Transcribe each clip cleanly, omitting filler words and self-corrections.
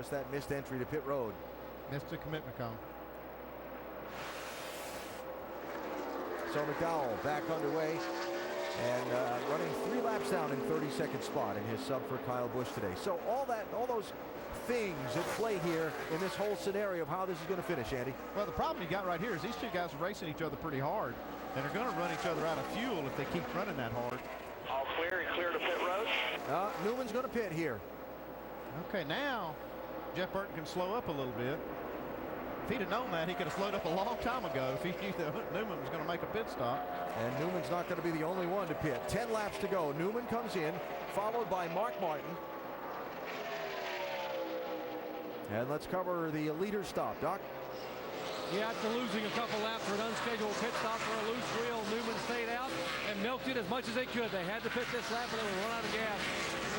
us that missed entry to pit road. Missed the commitment cone. So McDowell back underway and running 3 laps down in 32nd spot in his sub for Kyle Busch today. So all those things at play here in this whole scenario of how this is going to finish, Andy. Well, the problem you got right here is these two guys are racing each other pretty hard, and they're going to run each other out of fuel if they keep running that hard. All clear and clear to pit road. Newman's going to pit here. Okay, now Jeff Burton can slow up a little bit. If he'd have known that, he could have slowed up a long time ago if he knew that Newman was going to make a pit stop. And Newman's not going to be the only one to pit. 10 laps to go. Newman comes in, followed by Mark Martin. And let's cover the leader stop, Doc. Yeah, after losing a couple laps for an unscheduled pit stop for a loose wheel, Newman stayed out and milked it as much as they could. They had to pit this lap, but they would run out of gas.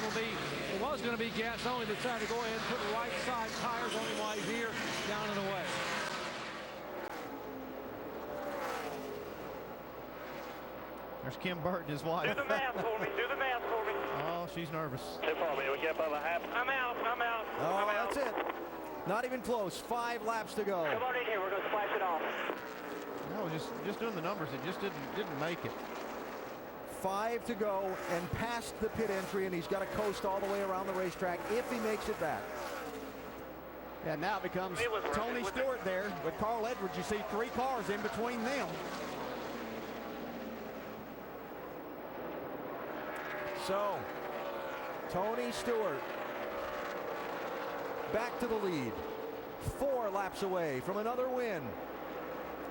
It was going to be gas only. They decided to go ahead and put right side tires on him while he's here, down and away. There's Kim Burton, his wife. Do the math for me. Do the math for me. Oh, she's nervous. Too far, man. We get above a half. I'm out. I'm out. Oh, I'm out. that's it. Not even close. 5 laps to go. Come on in here. We're going to splash it off. No, just doing the numbers. It just didn't make it. 5 to go and past the pit entry, and he's got to coast all the way around the racetrack if he makes it back. Yeah, now it becomes Tony Stewart there with Carl Edwards. You see 3 cars in between them. So, Tony Stewart back to the lead. 4 laps away from another win.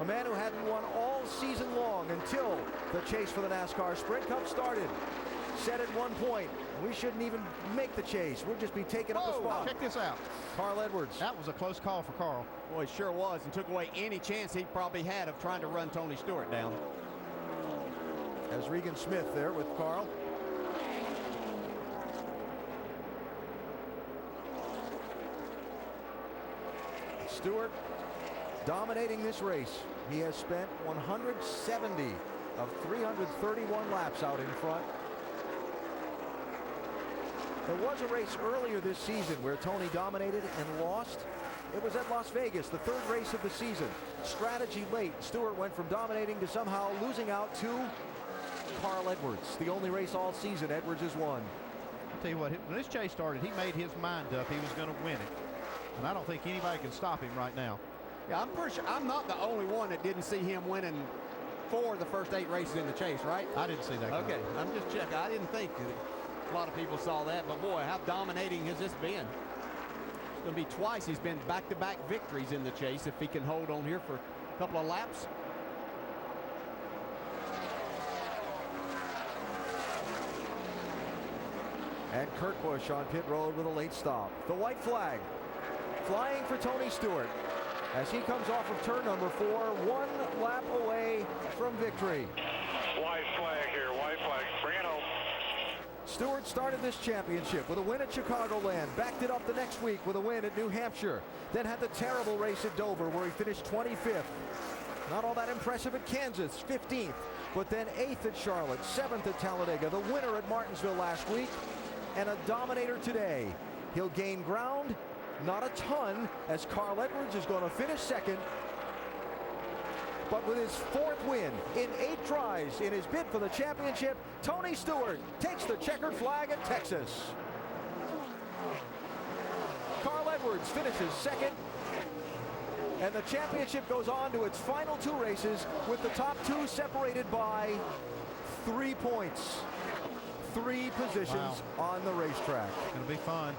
A man who hadn't won all season long until the chase for the NASCAR Sprint Cup started. Said at one point, we shouldn't even make the chase. We'll just be taking up the spot. Check this out. Carl Edwards. That was a close call for Carl. Boy, it sure was, and took away any chance he probably had of trying to run Tony Stewart down. As Regan Smith there with Carl. Stewart dominating this race. He has spent 170 of 331 laps out in front. There was a race earlier this season where Tony dominated and lost. It was at Las Vegas, the 3rd race of the season. Strategy late. Stewart went from dominating to somehow losing out to Carl Edwards. The only race all season Edwards has won. I'll tell you what, when this chase started, he made his mind up he was going to win it. And I don't think anybody can stop him right now. Yeah, I'm pretty sure I'm not the only one that didn't see him winning 4 of the first 8 races in the chase, right? I didn't see that. Okay, I'm just checking. I didn't think that a lot of people saw that, but boy, how dominating has this been? It's going to be twice he's been back-to-back victories in the chase if he can hold on here for a couple of laps. And Kurt Busch on pit road with a late stop. The white flag flying for Tony Stewart as he comes off of turn number 4, 1 lap away from victory. White flag here. White flag. Bring it home. Stewart started this championship with a win at Chicagoland, backed it up the next week with a win at New Hampshire, then had the terrible race at Dover where he finished 25th. Not all that impressive at Kansas, 15th, but then 8th at Charlotte, 7th at Talladega, the winner at Martinsville last week, and a dominator today. He'll gain ground, not a ton, as Carl Edwards is going to finish 2nd. But with his 4th win in 8 tries in his bid for the championship, Tony Stewart takes the checkered flag at Texas. Carl Edwards finishes 2nd. And the championship goes on to its final 2 races with the top 2 separated by 3 points. 3 positions on the racetrack. It's going to be fun.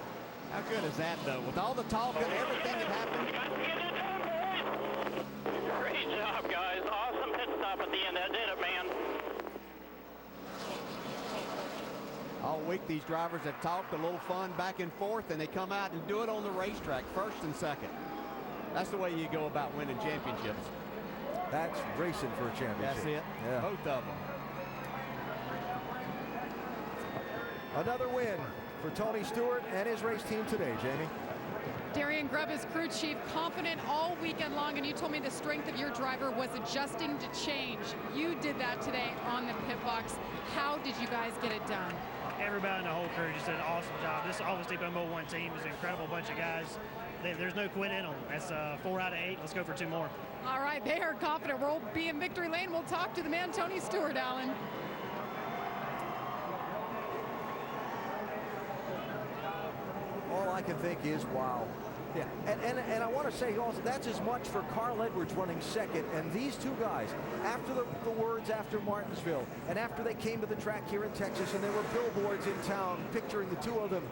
How good is that, though? With all the talk and everything that happened. Great job, guys. Awesome pit stop at the end. That did it, man. All week, these drivers have talked a little fun back and forth, and they come out and do it on the racetrack, 1st and 2nd. That's the way you go about winning championships. That's racing for a championship. That's it. Yeah. Both of them. Another win for Tony Stewart and his race team today, Jamie. Darian Grubb is crew chief, confident all weekend long, and you told me the strength of your driver was adjusting to change. You did that today on the pit box. How did you guys get it done? everybody in the whole crew just did an awesome job. This Always Depot Mobil 1 team is an incredible bunch of guys. There's no quit in them. That's 4 out of 8. Let's go for 2 more. All right, they are confident. We'll be in victory lane. We'll talk to the man, Tony Stewart, Alan. All I can think is, wow. Yeah, and I want to say also, that's as much for Carl Edwards running second, and these two guys, after the words after Martinsville, and after they came to the track here in Texas, and there were billboards in town picturing the two of them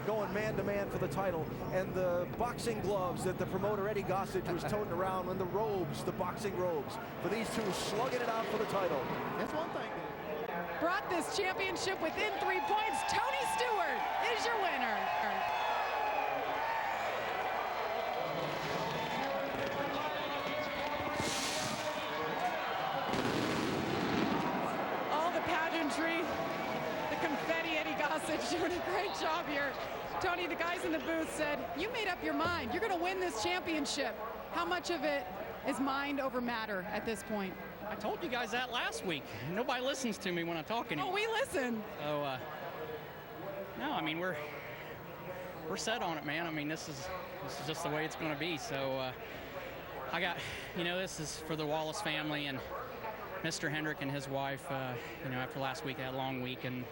going man-to-man for the title, and the boxing gloves that the promoter Eddie Gossage was toting around, and the robes, the boxing robes, for these two slugging it out for the title. That's one thing. Brought this championship within 3 points. Tony Stewart is your winner. The confetti, Eddie Gossage doing a great job here. Tony, the guys in the booth said, you made up your mind. You're going to win this championship. How much of it is mind over matter at this point? I told you guys that last week. Nobody listens to me when I talk anymore. Oh, we listen. So, no, I mean, we're set on it, man. I mean, this is just the way it's going to be. So, I got, this is for the Wallace family and Mr. Hendrick and his wife, after last week, they had a long week, and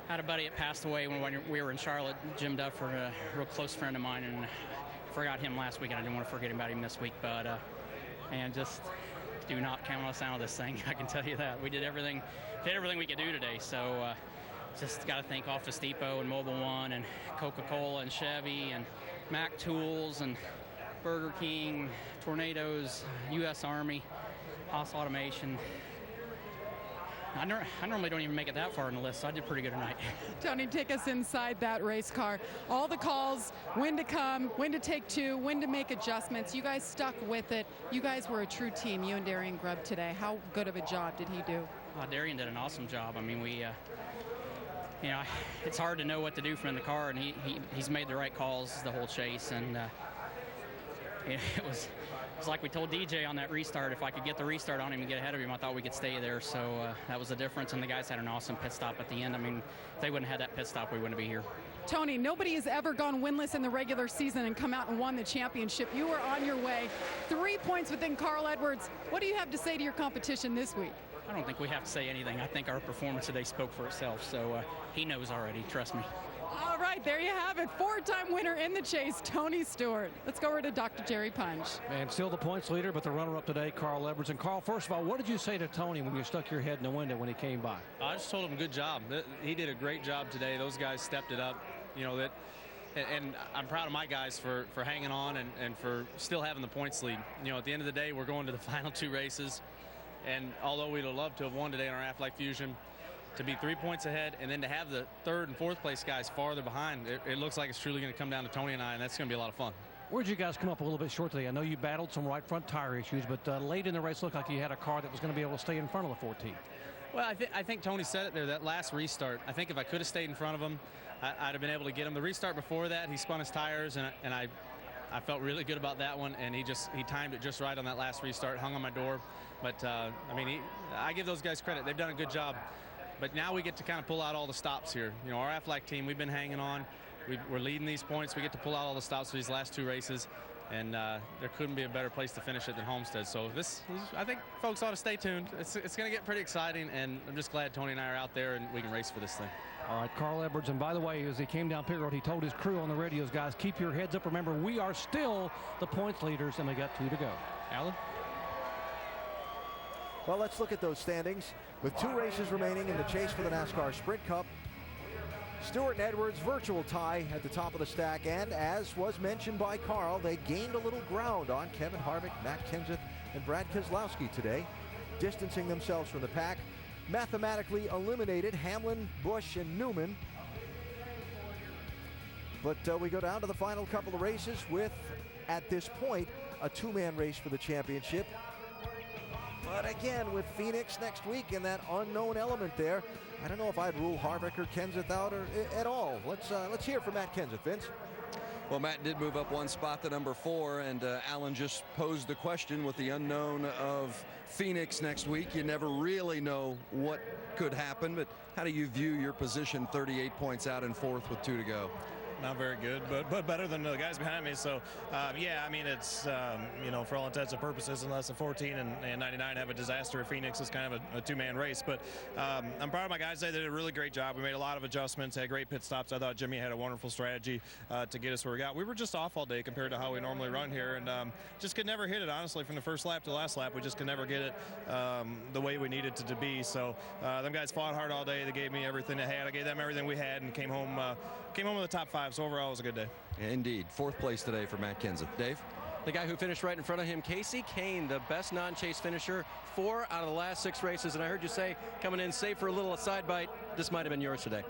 had a buddy that passed away when we were in Charlotte, Jim Duffer, a real close friend of mine, and forgot him last week, and I didn't want to forget about him this week, but, and just do not count us out of this thing, I can tell you that. We did everything we could do today, so just got to thank Office Depot and Mobil 1 and Coca-Cola and Chevy and Mac Tools and Burger King, Tornadoes, U.S. Army, Haas Automation. I normally don't even make it that far in the list, so I did pretty good tonight. Tony, take us inside that race car. All the calls, when to come, when to take 2, when to make adjustments. You guys stuck with it. You guys were a true team, you and Darian Grubb today. How good of a job did he do? Darian did an awesome job. I mean, we, it's hard to know what to do from in the car, and he's made the right calls the whole chase, and it was like we told DJ on that restart, if I could get the restart on him and get ahead of him, I thought we could stay there. So that was the difference, and the guys had an awesome pit stop at the end. I mean, if they wouldn't have had that pit stop, we wouldn't be here. Tony, nobody has ever gone winless in the regular season and come out and won the championship. You were on your way. 3 points within Carl Edwards. What do you have to say to your competition this week? I don't think we have to say anything. I think our performance today spoke for itself, so he knows already, trust me. All right, there you have it. 4-time winner in the chase, Tony Stewart. Let's go over to Dr. Jerry Punch. And still the points leader, but the runner-up today, Carl Edwards. And Carl, first of all, what did you say to Tony when you stuck your head in the window when he came by? I just told him good job. He did a great job today. Those guys stepped it up. And I'm proud of my guys for hanging on and for still having the points lead. At the end of the day, we're going to the final 2 races. And although we'd have loved to have won today in our Aflac Fusion, to be 3 points ahead and then to have the 3rd and 4th place guys farther behind, it looks like it's truly going to come down to Tony and I, and that's going to be a lot of fun. Where'd you guys come up a little bit short today? I know you battled some right front tire issues, but late in the race looked like you had a car that was going to be able to stay in front of the 14. Well, I think Tony said it there, that last restart. I think if I could have stayed in front of him, I'd have been able to get him. The restart before that, he spun his tires, and I felt really good about that one, and he timed it just right on that last restart, hung on my door. But, I give those guys credit. They've done a good job. But now we get to kind of pull out all the stops here. Our Aflac team, we've been hanging on. We're leading these points. We get to pull out all the stops for these last 2 races. And there couldn't be a better place to finish it than Homestead. So I think folks ought to stay tuned. It's going to get pretty exciting, and I'm just glad Tony and I are out there and we can race for this thing. All right, Carl Edwards, and by the way, as he came down pit road, he told his crew on the radios, guys, keep your heads up. Remember, we are still the points leaders, and we got 2 to go. Alan? Well, let's look at those standings. With 2 races remaining in the chase for the NASCAR Sprint Cup, Stewart and Edwards, virtual tie at the top of the stack, and as was mentioned by Carl, they gained a little ground on Kevin Harvick, Matt Kenseth, and Brad Keselowski today, distancing themselves from the pack. Mathematically eliminated Hamlin, Busch, and Newman. But we go down to the final couple of races with, at this point, a 2-man race for the championship. But again, with Phoenix next week and that unknown element there, I don't know if I'd rule Harvick or Kenseth out or at all. Let's hear from Matt Kenseth, Vince. Well, Matt did move up one spot to number 4, and Alan just posed the question with the unknown of Phoenix next week. You never really know what could happen, but how do you view your position 38 points out in 4th with 2 to go? Not very good, but better than the guys behind me. So, yeah, I mean, it's, you know, for all intents and purposes, unless the 14 and 99 have a disaster, Phoenix is kind of a two-man race. But I'm proud of my guys. They did a really great job. We made a lot of adjustments, had great pit stops. I thought Jimmy had a wonderful strategy to get us where we got. We were just off all day compared to how we normally run here, and just could never hit it, honestly, from the first lap to the last lap. We just could never get it the way we needed it to be. So them guys fought hard all day. They gave me everything they had. I gave them everything we had and came home with the top 5. So overall, it was a good day. Indeed. 4th place today for Matt Kenseth. Dave? The guy who finished right in front of him, Casey Kane, the best non-chase finisher, 4 out of the last 6 races. And I heard you say, coming in safe for a little side bite, this might have been yours today.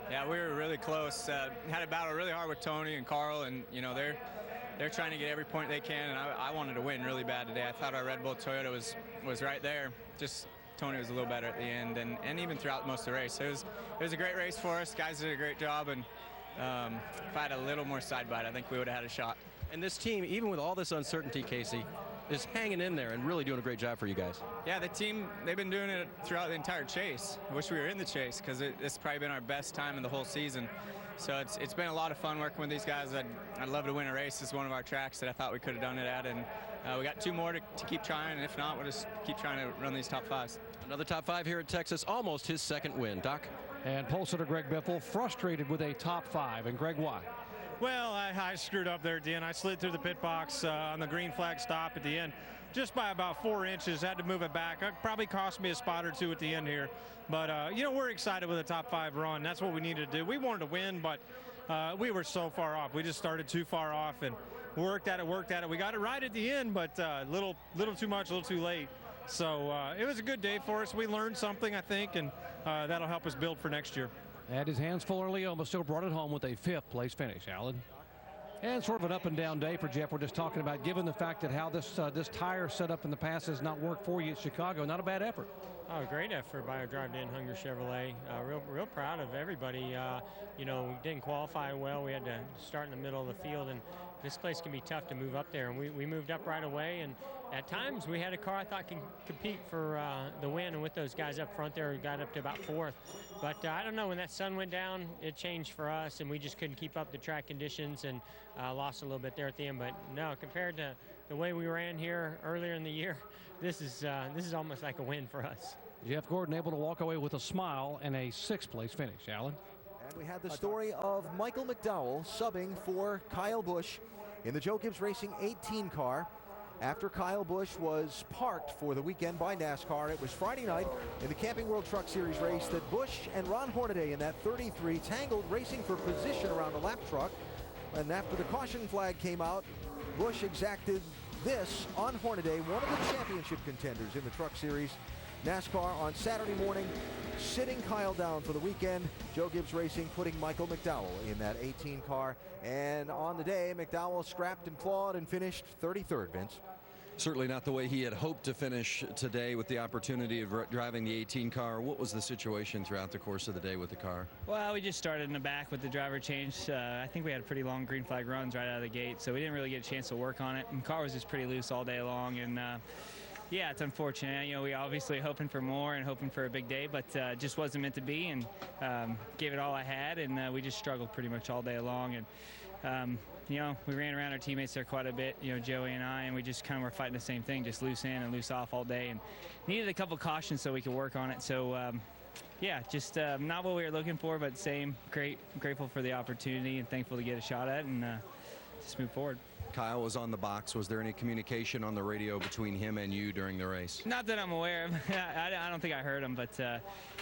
Yeah, we were really close. Had a battle really hard with Tony and Carl, and you know they're trying to get every point they can. And I wanted to win really bad today. I thought our Red Bull Toyota was right there. Just Tony was a little better at the end, and even throughout most of the race. It was a great race for us. Guys did a great job, and if I had a little more side bite, I think we would have had a shot. And this team, even with all this uncertainty, Casey, is hanging in there and really doing a great job for you guys. Yeah, the team, they've been doing it throughout the entire chase. I wish we were in the chase because it's probably been our best time in the whole season. So it's been a lot of fun working with these guys. I'd love to win a race. It's one of our tracks that I thought we could have done it at, and we got 2 more to keep trying, and if not, we'll just keep trying to run these top 5s. Another top 5 here at Texas, almost his 2nd win. Doc? And pole sitter Greg Biffle frustrated with a top 5. And Greg, why? Well, I screwed up there at the end. I slid through the pit box on the green flag stop at the end just by about 4 inches. Had to move it back. It probably cost me a spot or 2 at the end here. But, you know, we're excited with a top 5 run. That's what we needed to do. We wanted to win, but we were so far off. We just started too far off and worked at it. We got it right at the end, but little too much, a little too late. So it was a good day for us. We learned something, I think, and that'll help us build for next year. Had his hands full early on, but still brought it home with a 5th place finish. Alan? And sort of an up and down day for Jeff. We're just talking about, given the fact that how this tire setup in the past has not worked for you at Chicago, not a bad effort. Oh, great effort by our drive in Hunger Chevrolet. Real proud of everybody. You know, we didn't qualify well. We had to start in the middle of the field, and this place can be tough to move up there. And we moved up right away, and at times we had a car I thought can compete for the win, and with those guys up front there, we got up to about 4th. But I don't know, when that sun went down, it changed for us, and we just couldn't keep up the track conditions and lost a little bit there at the end. But no, compared to the way we ran here earlier in the year, this is almost like a win for us. Jeff Gordon able to walk away with a smile and a 6th place finish. Alan? And we had the story of Michael McDowell subbing for Kyle Busch in the Joe Gibbs Racing 18 car. After Kyle Busch was parked for the weekend by NASCAR, it was Friday night in the Camping World Truck Series race that Busch and Ron Hornaday in that 33 tangled, racing for position around the lap truck. And after the caution flag came out, Busch exacted this on Hornaday, one of the championship contenders in the Truck Series. NASCAR on Saturday morning, sitting Kyle down for the weekend. Joe Gibbs Racing putting Michael McDowell in that 18 car. And on the day, McDowell scrapped and clawed and finished 33rd, Vince. Certainly not the way he had hoped to finish today with the opportunity of driving the 18 car. What was the situation throughout the course of the day with the car? Well, we just started in the back with the driver change. I think we had pretty long green flag runs right out of the gate, so we didn't really get a chance to work on it. And the car was just pretty loose all day long, and yeah, it's unfortunate. You know, we obviously hoping for more and hoping for a big day, but just wasn't meant to be, and gave it all I had, and we just struggled pretty much all day long. And you know, we ran around our teammates there quite a bit, you know, Joey and I, and we just kind of were fighting the same thing, just loose in and loose off all day, and needed a couple cautions so we could work on it. So yeah, just not what we were looking for, but grateful for the opportunity and thankful to get a shot at, and just move forward. Kyle was on the box. Was there any communication on the radio between him and you during the race? Not that I'm aware of. I don't think I heard him, but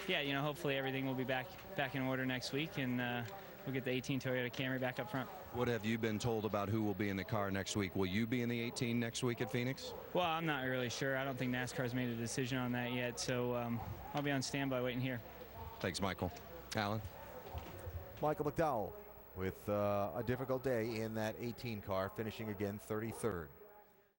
yeah, you know, hopefully everything will be back in order next week, and we'll get the 18 Toyota Camry back up front. What have you been told about who will be in the car next week? Will you be in the 18 next week at Phoenix? Well, I'm not really sure. I don't think NASCAR's made a decision on that yet, so I'll be on standby waiting here. Thanks, Michael. Alan? Michael McDowell with a difficult day in that 18 car, finishing again 33rd.